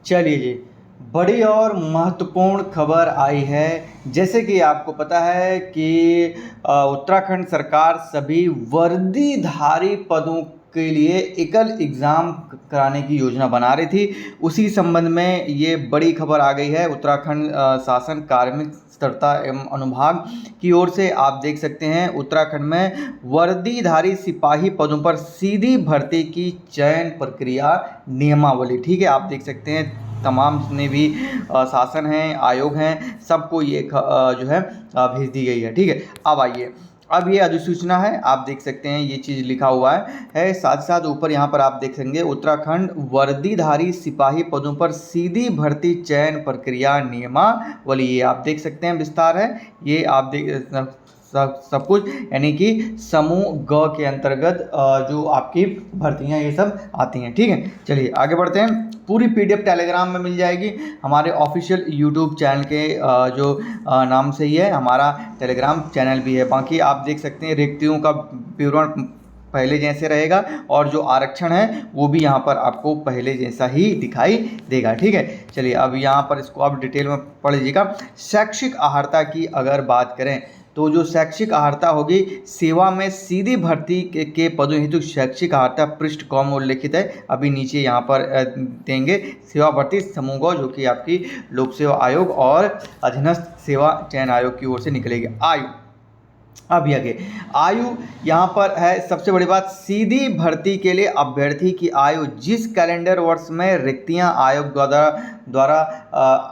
चलिए जी, बड़ी और महत्वपूर्ण खबर आई है। जैसे कि आपको पता है कि उत्तराखंड सरकार सभी वर्दीधारी पदों के लिए एकल एग्ज़ाम कराने की योजना बना रही थी। उसी संबंध में ये बड़ी खबर आ गई है। उत्तराखंड शासन कार्मिक स्थिरता एवं अनुभाग की ओर से आप देख सकते हैं, उत्तराखंड में वर्दीधारी सिपाही पदों पर सीधी भर्ती की चयन प्रक्रिया नियमावली, ठीक है, आप देख सकते हैं तमाम जितने भी शासन हैं, आयोग हैं, सबको ये जो है भेज दी गई है। ठीक है, अब आइए, अब ये अधिसूचना है, आप देख सकते हैं ये चीज़ लिखा हुआ है। साथ साथ ऊपर यहाँ पर आप देख सकेंगे उत्तराखंड वर्दीधारी सिपाही पदों पर सीधी भर्ती चयन प्रक्रिया नियमावली, ये आप देख सकते हैं विस्तार है। ये आप देख सब कुछ, यानी कि समूह ग के अंतर्गत जो आपकी भर्तियां ये सब आती हैं। ठीक है, चलिए आगे बढ़ते हैं। पूरी पीडीएफ टेलीग्राम में मिल जाएगी, हमारे ऑफिशियल यूट्यूब चैनल के जो नाम से ही है, हमारा टेलीग्राम चैनल भी है। बाकी आप देख सकते हैं रिक्तियों का विवरण पहले जैसे रहेगा और जो आरक्षण है वो भी यहाँ पर आपको पहले जैसा ही दिखाई देगा। ठीक है, चलिए अब यहाँ पर इसको आप डिटेल में पढ़ लीजिएगा। शैक्षिक अहर्ता की अगर बात करें तो जो शैक्षिक अहर्ता होगी, सेवा में सीधी भर्ती के पदों हेतु शैक्षिक अहर्ता पृष्ठ कॉम उल्लेखित है, अभी नीचे यहाँ पर देंगे। सेवा भर्ती समूह जो कि आपकी लोक सेवा आयोग और अधीनस्थ सेवा चयन आयोग की ओर से निकलेगी। आयु, अभी आगे आयु यहाँ पर है सबसे बड़ी बात, सीधी भर्ती के लिए अभ्यर्थी की आयु जिस कैलेंडर वर्ष में रिक्तियाँ आयोग द्वारा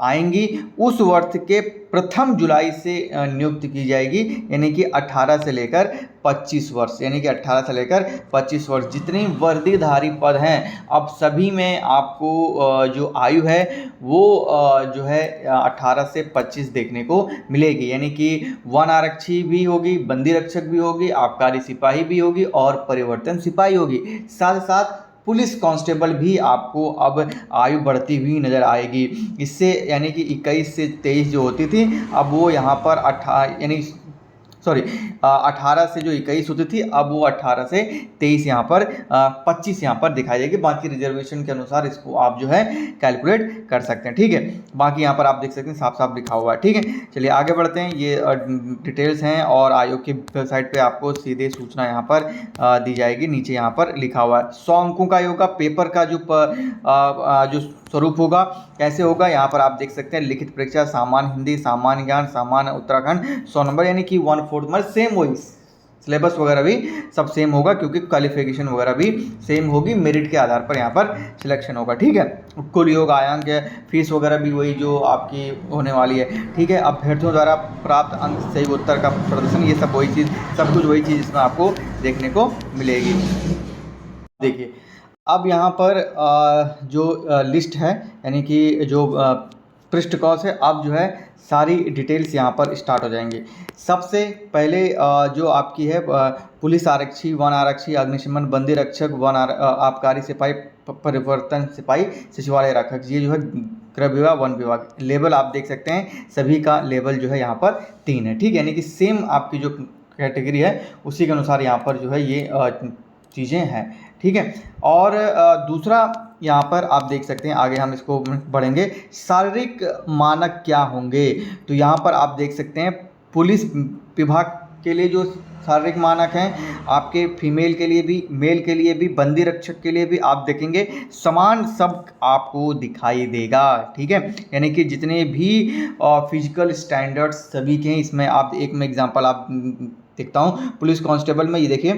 आएंगी उस वर्ष के प्रथम जुलाई से नियुक्त की जाएगी, यानी कि 18 से लेकर 25 वर्ष, यानी कि 18 से लेकर 25 वर्ष जितनी वर्दीधारी पद हैं, अब सभी में आपको जो आयु है वो जो है 18 से 25 देखने को मिलेगी, यानी कि वन आरक्षी भी होगी, बंदी रक्षक भी होगी, आबकारी सिपाही भी होगी और परिवर्तन सिपाही होगी। साथ साथ पुलिस कांस्टेबल भी आपको अब आयु बढ़ती हुई नज़र आएगी। इससे यानी कि 21 से 23 जो होती थी, अब वो यहाँ पर 18 से जो 21 होती थी, अब वो 18 से 23 यहाँ पर 25 यहाँ पर दिखाई देगी। बाकी रिजर्वेशन के अनुसार इसको आप जो है कैलकुलेट कर सकते हैं। ठीक है, बाकी यहाँ पर आप देख सकते हैं साफ साफ लिखा हुआ है। ठीक है, चलिए आगे बढ़ते हैं। ये डिटेल्स हैं और आयोग की वेबसाइट पे आपको सीधे सूचना यहाँ पर दी जाएगी। नीचे यहाँ पर लिखा हुआ है 100 अंकों का होगा पेपर का जो स्वरूप होगा, कैसे होगा, यहाँ पर आप देख सकते हैं। लिखित परीक्षा, सामान्य हिंदी, सामान्य ज्ञान, सामान्य उत्तराखंड, 100 नंबर, यानी कि 1/4 मतलब सेम वही सिलेबस वगैरह भी सब सेम होगा, क्योंकि क्वालिफिकेशन वगैरह भी सेम होगी। मेरिट के आधार पर यहाँ पर सिलेक्शन होगा। ठीक है, कुल योग आयांक है, फीस वगैरह भी वही जो आपकी होने वाली है। ठीक है, अभ्यर्थियों द्वारा प्राप्त अंक, सही उत्तर का प्रदर्शन, ये सब वही चीज़, सब कुछ वही चीज़ इसमें आपको देखने को मिलेगी। देखिए अब यहाँ पर जो लिस्ट है, यानी कि जो पृष्ठ कौश है, अब जो है सारी डिटेल्स यहाँ पर स्टार्ट हो जाएंगे। सबसे पहले जो आपकी है पुलिस आरक्षी, वन आरक्षी, अग्निशमन, बंदी रक्षक, आबकारी सिपाही, परिवर्तन सिपाही, सचिवालय रक्षक, ये जो है गृह विभाग, वन विभाग। लेवल आप देख सकते हैं सभी का लेवल जो है यहाँ पर 3 है। ठीक है, यानी कि सेम आपकी जो कैटेगरी है उसी के अनुसार यहाँ पर जो है ये चीज़ें हैं। ठीक है, और दूसरा यहाँ पर आप देख सकते हैं, आगे हम इसको बढ़ेंगे, शारीरिक मानक क्या होंगे। तो यहाँ पर आप देख सकते हैं पुलिस विभाग के लिए जो शारीरिक मानक हैं, आपके फीमेल के लिए भी, मेल के लिए भी, बंदी रक्षक के लिए भी आप देखेंगे समान सब आपको दिखाई देगा। ठीक है, यानी कि जितने भी फिजिकल स्टैंडर्ड्स सभी के हैं इसमें। आप एक में एग्जांपल आप देखता हूँ, पुलिस कांस्टेबल में ये देखिए,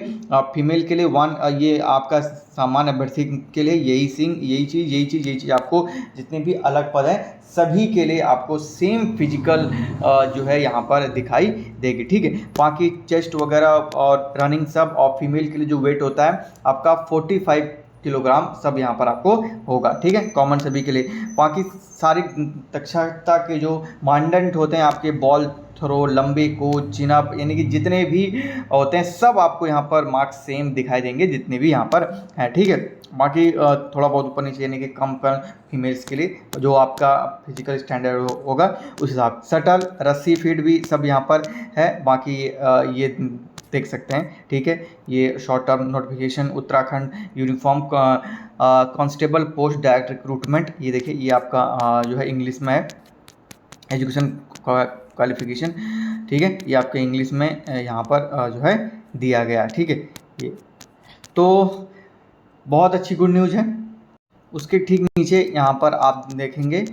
फीमेल के लिए 1, ये आपका सामान्य अभ्यर्थी के लिए यही चीज़ आपको जितने भी अलग पद हैं सभी के लिए आपको सेम फिजिकल जो है यहाँ पर दिखाई देगी। ठीक है, बाकी चेस्ट वगैरह और रनिंग सब, और फीमेल के लिए जो वेट होता है आपका 45 किलोग्राम सब यहाँ पर आपको होगा। ठीक है, कॉमन सभी के लिए। बाकी सारी दक्षता के जो मानदंड होते हैं आपके, बॉल थ्रो, लंबे कूद, चिनअप, यानी कि जितने भी होते हैं सब आपको यहाँ पर मार्क्स सेम दिखाई देंगे जितने भी यहाँ पर हैं। ठीक है, बाकी थोड़ा बहुत ऊपर नीचे, यानी कि कम फीमेल्स के लिए जो आपका फिजिकल स्टैंडर्ड होगा उस हिसाब। शटल, रस्सी, फीड भी सब यहाँ पर है। बाकी ये देख सकते हैं, ठीक है। ये short term notification Uttarakhand uniform constable post direct recruitment, ये देखिए ये आपका जो है इंग्लिश में है, एजुकेशन क्वालिफिकेशन, ठीक है। ये आपके इंग्लिश में यहाँ पर जो है दिया गया, ठीक है। ये तो बहुत अच्छी गुड न्यूज़ है। उसके ठीक नीचे यहाँ पर आप देखेंगे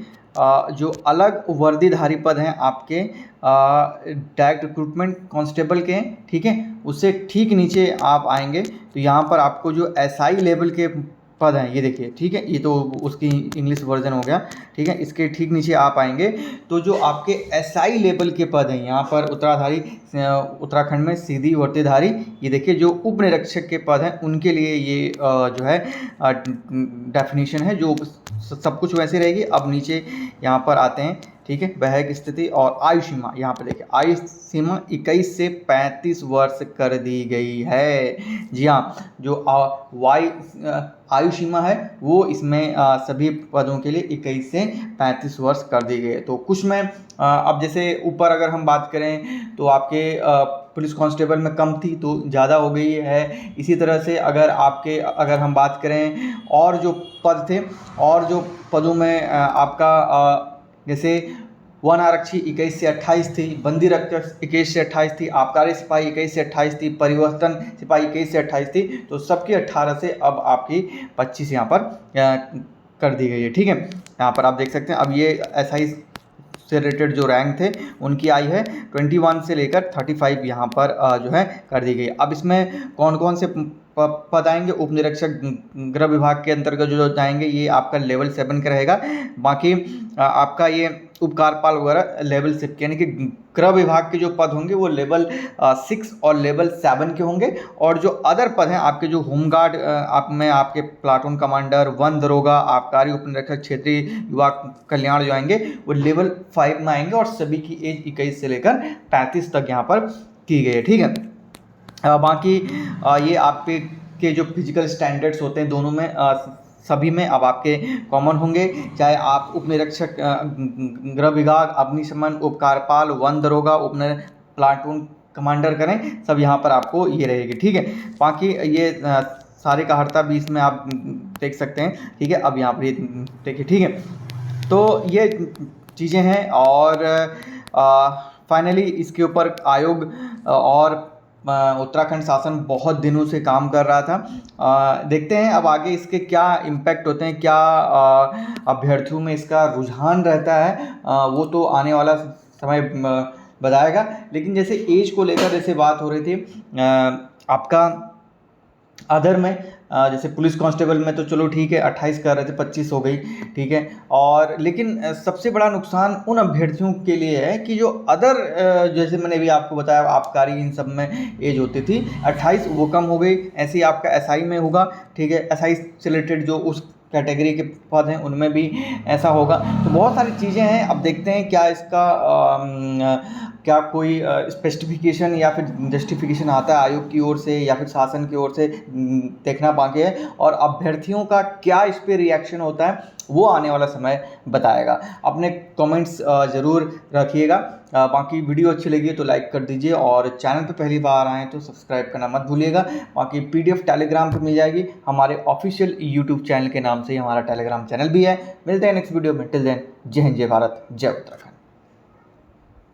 जो अलग वर्दीधारी पद हैं आपके डायरेक्ट रिक्रूटमेंट कांस्टेबल के हैं, ठीक है। उससे ठीक नीचे आप आएंगे तो यहाँ पर आपको जो एसआई लेवल के पद हैं, ये देखिए, ठीक है। ये तो उसकी इंग्लिश वर्जन हो गया, ठीक है। इसके ठीक नीचे आप आएंगे तो जो आपके एसआई लेवल के पद हैं यहाँ पर उत्तराखंड में सीधी वर्दीधारी, ये देखिए जो उप निरीक्षक के पद हैं उनके लिए ये जो है डेफिनेशन है, जो सब कुछ वैसे रहेगी। अब नीचे यहाँ पर आते हैं, ठीक है। वैवाहिक स्थिति और आयु सीमा, यहाँ पे देखिए आयु सीमा 21 से 35 वर्ष कर दी गई है। जी हाँ, जो आयु सीमा है वो इसमें सभी पदों के लिए 21 से 35 वर्ष कर दी गई है। तो कुछ में अब जैसे ऊपर अगर हम बात करें तो आपके पुलिस कांस्टेबल में कम थी तो ज़्यादा हो गई है। इसी तरह से अगर हम बात करें और जो पद थे और जो पदों में आपका जैसे वन आरक्षी 21 से 28 थी, बंदी रक्षक 21 से 28 थी, आबकारी सिपाही 21 से 28 थी, परिवर्तन सिपाही 21 से 28 थी, तो सबकी 18 से अब आपकी 25 यहाँ पर कर दी गई है, ठीक है। यहाँ पर आप देख सकते हैं अब ये एसआई से रिलेटेड जो रैंक थे उनकी आई है 21 से लेकर 35 यहाँ पर जो है कर दी गई। अब इसमें कौन कौन से पद आएंगे, उप निरीक्षक गृह विभाग के अंतर्गत जो जाएंगे ये आपका लेवल 7 का रहेगा। बाकी आपका ये उपकारपाल वगैरह लेवल 6 यानी कि गृह विभाग के जो पद होंगे वो लेवल 6 और लेवल 7 के होंगे। और जो अदर पद हैं आपके जो होमगार्ड आप में आपके प्लाटून कमांडर, वन दरोगा, आबकारी उप निरीक्षक, क्षेत्रीय युवा कल्याण जो आएंगे वो लेवल 5 में आएंगे और सभी की एज 21 से लेकर 35 तक यहाँ पर की गई है, ठीक है। बाकी ये आपके जो फिजिकल स्टैंडर्ड्स होते हैं दोनों में सभी में अब आपके कॉमन होंगे, चाहे आप उप निरीक्षक गृह विभाग, अग्निशमन, उपकारपाल, वन दरोगा, प्लाटून कमांडर करें, सब यहाँ पर आपको ये रहेगी, ठीक है। बाकी ये सारे का हर्ता भी इसमें आप देख सकते हैं, ठीक है। अब यहाँ पर ये देखिए, ठीक है। तो ये चीज़ें हैं और फाइनली इसके ऊपर आयोग और उत्तराखंड शासन बहुत दिनों से काम कर रहा था। देखते हैं अब आगे इसके क्या इम्पैक्ट होते हैं, क्या अभ्यर्थियों में इसका रुझान रहता है, वो तो आने वाला समय बताएगा। लेकिन जैसे एज को लेकर जैसे बात हो रही थी आपका अदर में जैसे पुलिस कांस्टेबल में तो चलो ठीक है 28 कर रहे थे, 25 हो गई, ठीक है। और लेकिन सबसे बड़ा नुकसान उन अभ्यर्थियों के लिए है कि जो अदर जैसे मैंने भी आपको बताया आबकारी इन सब में एज होती थी 28, वो कम हो गई। ऐसे ही आपका एसआई में होगा, ठीक है। एसआई से रिलेटेड जो उस कैटेगरी के पद हैं उनमें भी ऐसा होगा। तो बहुत सारी चीज़ें हैं, अब देखते हैं क्या इसका क्या कोई स्पेसिफिकेशन या फिर जस्टिफिकेशन आता है आयोग की ओर से या फिर शासन की ओर से, देखना बाकी है। और अभ्यर्थियों का क्या इस पर रिएक्शन होता है वो आने वाला समय बताएगा। अपने कमेंट्स ज़रूर रखिएगा। बाकी वीडियो अच्छी लगी तो लाइक कर दीजिए और चैनल पे पहली बार आएँ तो सब्सक्राइब करना मत भूलिएगा। बाकी PDF टेलीग्राम पे मिल जाएगी, हमारे ऑफिशियल YouTube चैनल के नाम से ही हमारा टेलीग्राम चैनल भी है। मिलते हैं नेक्स्ट वीडियो में, टिल देन जय हिंद, जय भारत, जय उत्तराखंड।